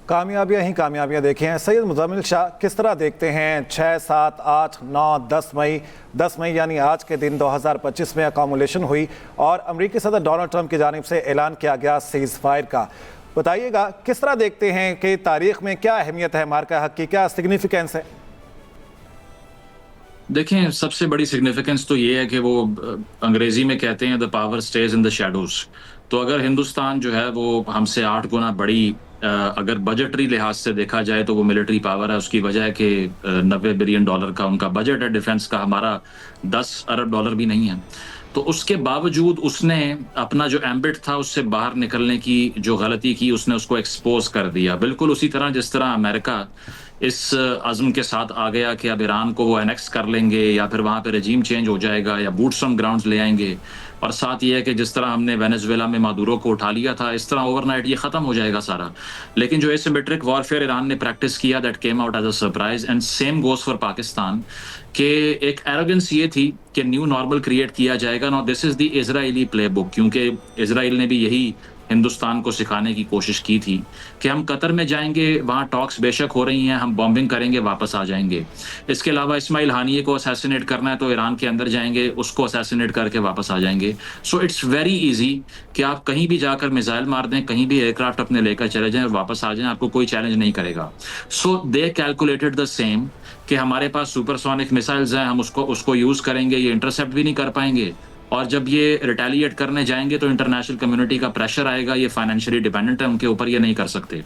कामयाबियां ही कामयाबियां देखे हैं। सैयद मुज़म्मिल शाह, किस तरह देखते हैं 6, 7, 8, 9, 10 मई यानी आज के दिन 2025 में अकोमोलेशन हुई और अमेरिकी सदर डोनाल्ड ट्रंप की जानिब से ऐलान किया गया सीज़ फायर का। बताइएगा किस तरह देखते हैं कि तारीख में क्या अहमियत है, मार्का हक की क्या सिग्निफिकेंस है? देखें, सबसे बड़ी सिग्निफिकेंस तो ये है कि वो अंग्रेजी में कहते हैं the power stage in the shadows. तो अगर हिंदुस्तान जो है वो हमसे 8 गुना बड़ी अगर बजटरी लिहाज से देखा जाए तो वो मिलिट्री पावर है। उसकी वजह है कि 90 बिलियन डॉलर का उनका बजट है डिफेंस का, हमारा 10 अरब डॉलर भी नहीं है। तो उसके बावजूद उसने अपना जो एम्बिट था उससे बाहर निकलने की जो गलती की, उसने उसको एक्सपोज कर दिया। बिल्कुल उसी तरह जिस तरह अमेरिका इस अज़्म के साथ आ गया कि अब ईरान को वो एनेक्स कर लेंगे या फिर वहाँ पे रजीम चेंज हो जाएगा या बूट्स ऑन ग्राउंड्स ले आएंगे। और साथ ये है कि जिस तरह हमने वेनेजुएला में मादुरो को उठा लिया था, इस तरह ओवरनाइट ये ख़त्म हो जाएगा सारा। लेकिन जो एसिमेट्रिक वॉरफेयर ईरान ने प्रैक्टिस किया, that came out as a surprise. And same goes for Pakistan कि एक एरोगेंस ये थी कि न्यू नॉर्मल क्रिएट किया जाएगा। Now this is the Israeli playbook, क्योंकि इजराइल ने भी यही हिंदुस्तान को सिखाने की कोशिश की थी कि हम कतर में जाएंगे, वहाँ टॉक्स बेशक हो रही हैं, हम बॉम्बिंग करेंगे, वापस आ जाएंगे। इसके अलावा इस्माइल हानिये को असैसिनेट करना है तो ईरान के अंदर जाएंगे, उसको असैसिनेट करके वापस आ जाएंगे। सो इट्स वेरी इजी कि आप कहीं भी जाकर मिसाइल मार दें, कहीं भी एयरक्राफ्ट अपने लेकर चले जाएं और वापस आ जाएं, आपको कोई चैलेंज नहीं करेगा। सो दे कैलकुलेटेड द सेम कि हमारे पास सुपरसोनिक मिसाइल्स हैं, हम उसको यूज करेंगे, ये इंटरसेप्ट भी नहीं कर पाएंगे। और जब ये रिटेलिएट करने जाएंगे तो इंटरनेशनल कम्युनिटी का प्रेशर आएगा, ये फाइनेंशियली डिपेंडेंट है उनके ऊपर, ये नहीं कर सकते।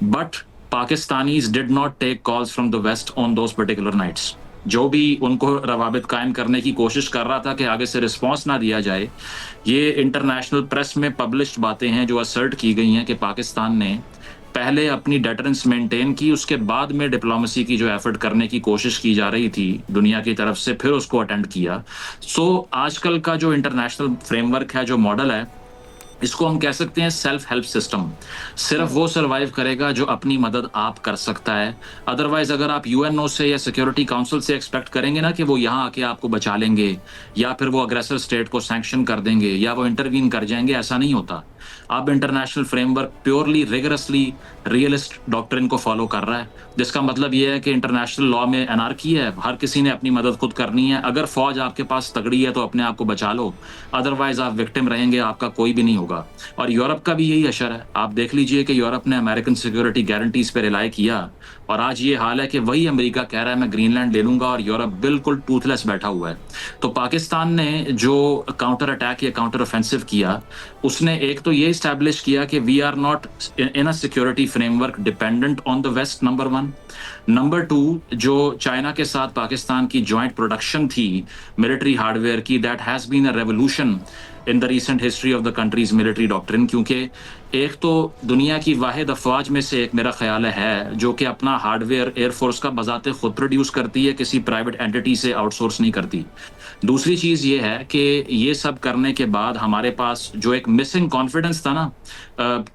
But Pakistanis did not take calls from the West on those particular nights. जो भी उनको रवाबित कायम करने की कोशिश कर रहा था कि आगे से रिस्पॉन्स ना दिया जाए, ये इंटरनेशनल प्रेस में पब्लिश्ड बातें हैं जो असर्ट की गई हैं कि पाकिस्तान ने पहले अपनी डेटरेंस मेंटेन की, उसके बाद में डिप्लोमेसी की जो एफर्ट करने की कोशिश की जा रही थी दुनिया की तरफ से, फिर उसको अटेंड किया। सो आजकल का जो इंटरनेशनल फ्रेमवर्क है, जो मॉडल है, इसको हम कह सकते हैं सेल्फ हेल्प सिस्टम। सिर्फ वो सरवाइव करेगा जो अपनी मदद आप कर सकता है। अदरवाइज अगर आप यूएनओ से या सिक्योरिटी काउंसिल से एक्सपेक्ट करेंगे ना कि वो यहाँ आके आपको बचा लेंगे या फिर वो अग्रेसर स्टेट को सैंक्शन कर देंगे या वो इंटरवीन कर जाएंगे, ऐसा नहीं होता। अब international framework purely rigorously realist doctrine को फॉलो कर रहा है, जिसका मतलब ये है कि इंटरनेशनल लॉ में एनार्की है, हर किसी ने अपनी मदद खुद करनी है। अगर फौज आपके पास तगड़ी है तो अपने आप को बचा लो, अदरवाइज आप विक्टिम रहेंगे, आपका कोई भी नहीं होगा। और यूरोप का भी यही असर है। आप देख लीजिए कि यूरोप ने अमेरिकन सिक्योरिटी गारंटीज पर रिलाई किया और आज ये हाल है कि वही अमेरिका कह रहा है मैं ग्रीनलैंड ले लूंगा और यूरोप बिल्कुल टूथलेस बैठा हुआ है। तो पाकिस्तान ने जो काउंटर अटैक या काउंटर ऑफेंसिव किया, उसने एक तो ये इस्टेब्लिश किया कि we are not in a security framework dependent on the West, number 1। Number 2, जो चाइना के साथ पाकिस्तान की जॉइंट प्रोडक्शन थी मिलिट्री हार्डवेयर की, that has been a revolution in the recent history of the country's military doctrine. क्योंकि एक तो दुनिया की वाहिद अफवाज में से एक मेरा ख्याल है जो कि अपना हार्डवेयर एयरफोर्स का बजाते खुद प्रोड्यूस करती है, किसी प्राइवेट एंटिटी से आउटसोर्स नहीं करती। दूसरी चीज ये है कि ये सब करने के बाद हमारे पास जो एक मिसिंग कॉन्फिडेंस था ना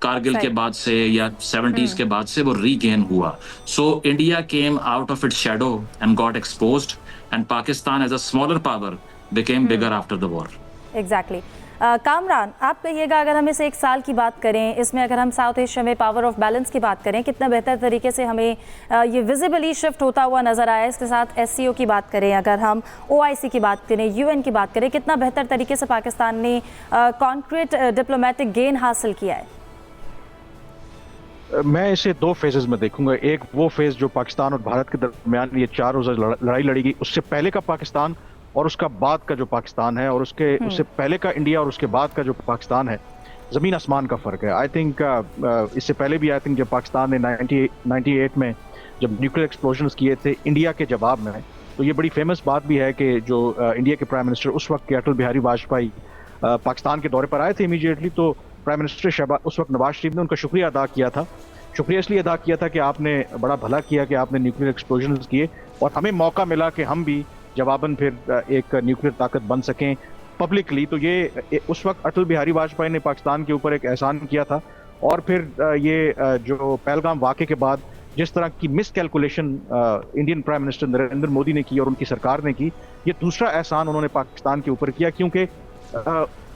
कारगिल के बाद से या 70s के बाद से, वो रीगेन हुआ। So India came out of its shadow and got exposed and Pakistan as a smaller power became bigger after the war. Exactly. Kamran, आप कहिएगा अगर हम इस एक साल की बात करें, इसमें अगर हम साउथ एशिया में पावर ऑफ बैलेंस की बात करें, कितना बेहतर तरीके से हमें ये विजिबली शिफ्ट होता हुआ नजर आया। इसके साथ एससीओ की बात करें, अगर हम ओआईसी की बात करें, यूएन की बात करें, कितना बेहतर तरीके से पाकिस्तान ने कॉन्क्रीट डिप्लोमेटिक गेन हासिल किया है। मैं इसे 2 फेजेस में देखूंगा। एक वो फेज जो पाकिस्तान और भारत के दरमियान ये 4 रोज़ा लड़ाई लड़ी गई, उससे पहले का पाकिस्तान और उसका बाद का जो पाकिस्तान है, और उससे पहले का इंडिया और उसके बाद का जो पाकिस्तान है, जमीन आसमान का फर्क है। आई थिंक इससे पहले भी आई थिंक जब पाकिस्तान ने 98 में जब न्यूक्लियर एक्सप्लोजन्स किए थे इंडिया के जवाब में, तो ये बड़ी फेमस बात भी है कि जो इंडिया के प्राइम मिनिस्टर उस वक्त के अटल बिहारी वाजपेयी पाकिस्तान के दौरे पर आए थे इमीडिएटली, तो प्राइम मिनिस्टर उस वक्त नवाज शरीफ ने उनका शुक्रिया अदा किया था। शुक्रिया इसलिए अदा किया था कि आपने बड़ा भला किया कि आपने न्यूक्लियर एक्सप्लोजन्स किए और हमें मौका मिला कि हम भी जवाबन फिर एक न्यूक्लियर ताकत बन सकें पब्लिकली। तो ये उस वक्त अटल बिहारी वाजपेयी ने पाकिस्तान के ऊपर एक एहसान किया था। और फिर ये जो पहलगाम वाक़े के बाद जिस तरह की miss calculation Indian prime minister Narendra Modi ने की और उनकी सरकार ने की, ये दूसरा एहसान उन्होंने पाकिस्तान के ऊपर किया। क्योंकि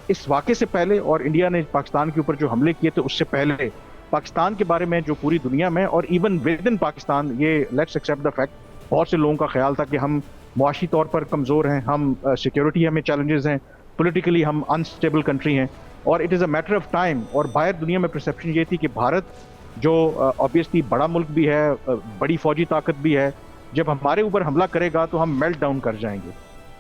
इस वाक़े से पहले और इंडिया ने पाकिस्तान के ऊपर जो हमले किए थे उससे पहले पाकिस्तान के बारे में जो पूरी दुनिया में और इवन विद इन पाकिस्तान, ये लेट्स एक्सेप्ट द फैक्ट, बहुत से लोगों का ख्याल था कि हम मुआशी तौर पर कमज़ोर हैं, हम सिक्योरिटी हमें चैलेंजेस हैं, पॉलिटिकली हम अनस्टेबल कंट्री हैं, और it is a matter of time. और बाहर दुनिया में परसेप्शन ये थी कि भारत जो ऑब्वियसली बड़ा मुल्क भी है, बड़ी फौजी ताकत भी है, जब हमारे ऊपर हमला करेगा तो हम मेल्ट डाउन कर जाएंगे।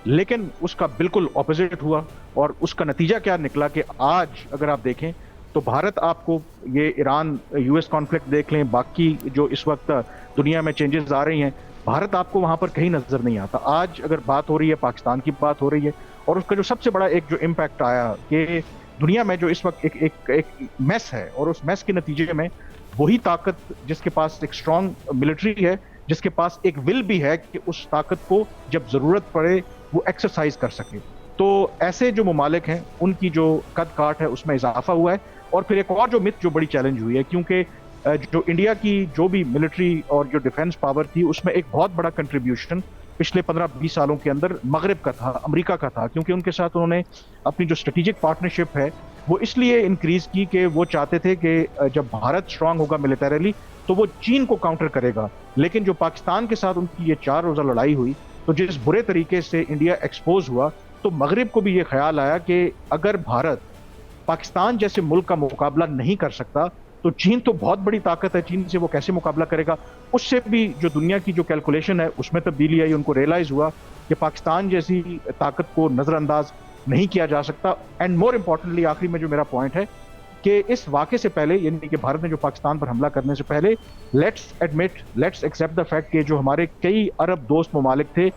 लेकिन उसका बिल्कुल ऑपोजिट हुआ, और उसका नतीजा क्या निकला कि आज अगर आप देखें तो भारत, आपको ये ईरान यूएस कॉन्फ्लिक्ट देख लें, बाकी जो इस वक्त दुनिया में चेंजेस आ रही हैं, भारत आपको वहां पर कहीं नजर नहीं आता। आज अगर बात हो रही है, पाकिस्तान की बात हो रही है, और उसका जो सबसे बड़ा एक जो इम्पैक्ट आया कि दुनिया में जो इस वक्त एक मैस है, और उस मैस के नतीजे में वही ताकत जिसके पास एक स्ट्रॉन्ग मिलिट्री है, जिसके पास एक विल भी है कि उस ताकत को जब जरूरत पड़े वो एक्सरसाइज कर सके, तो ऐसे जो ममालिक हैं उनकी जो कद काठ है उसमें इजाफा हुआ है। और फिर एक और जो मिथ जो बड़ी चैलेंज हुई है, क्योंकि जो इंडिया की जो भी मिलिट्री और जो डिफेंस पावर थी, उसमें एक बहुत बड़ा कंट्रीब्यूशन पिछले 15-20 सालों के अंदर मगरिब का था, अमेरिका का था, क्योंकि उनके साथ उन्होंने अपनी जो स्ट्रेटेजिक पार्टनरशिप है वो इसलिए इंक्रीज की कि वो चाहते थे कि जब भारत स्ट्रांग होगा मिलिटरीली तो वो चीन को काउंटर करेगा। लेकिन जो पाकिस्तान के साथ उनकी ये 4 रोजा लड़ाई हुई, तो जिस बुरे तरीके से इंडिया एक्सपोज हुआ, तो मगरिब को भी ये ख्याल आया कि अगर भारत पाकिस्तान जैसे मुल्क का मुकाबला नहीं कर सकता तो चीन तो बहुत बड़ी ताकत है, चीन से वो कैसे मुकाबला करेगा। उससे भी जो दुनिया की जो कैलकुलेशन है उसमें तब्दीली आई, उनको रियलाइज हुआ कि पाकिस्तान जैसी ताकत को नजरअंदाज नहीं किया जा सकता। एंड मोर इंपॉर्टेंटली, आखिरी में जो मेरा पॉइंट है कि इस वाक़े से पहले, यानी कि भारत ने जो पाकिस्तान पर हमला करने से पहले, लेट्स एक्सेप्ट द फैक्ट कि जो हमारे कई अरब दोस्त ममालिक थे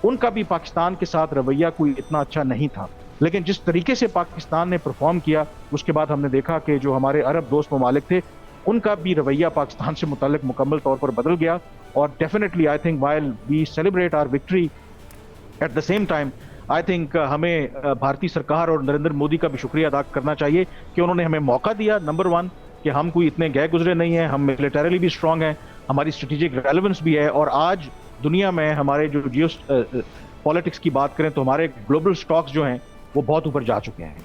उनका भी पाकिस्तान के साथ रवैया कोई इतना अच्छा नहीं था। लेकिन जिस तरीके से पाकिस्तान ने परफॉर्म किया, उसके बाद हमने देखा कि जो हमारे अरब दोस्त ममालिक थे उनका भी रवैया पाकिस्तान से मुताल्लिक मुकम्मल तौर पर बदल गया। और definitely I think while we celebrate our victory, at the same time I think हमें भारतीय सरकार और नरेंद्र मोदी का भी शुक्रिया अदा करना चाहिए कि उन्होंने हमें मौका दिया, नंबर 1, कि हम कोई इतने गए गुजरे नहीं हैं, हम मिलिटरीली भी स्ट्रांग हैं, हमारी स्ट्रेटेजिक रेलेवेंस भी है, और आज दुनिया में हमारे जो जियो पॉलिटिक्स की बात करें तो हमारे ग्लोबल स्टॉक्स जो हैं वो बहुत ऊपर जा चुके हैं।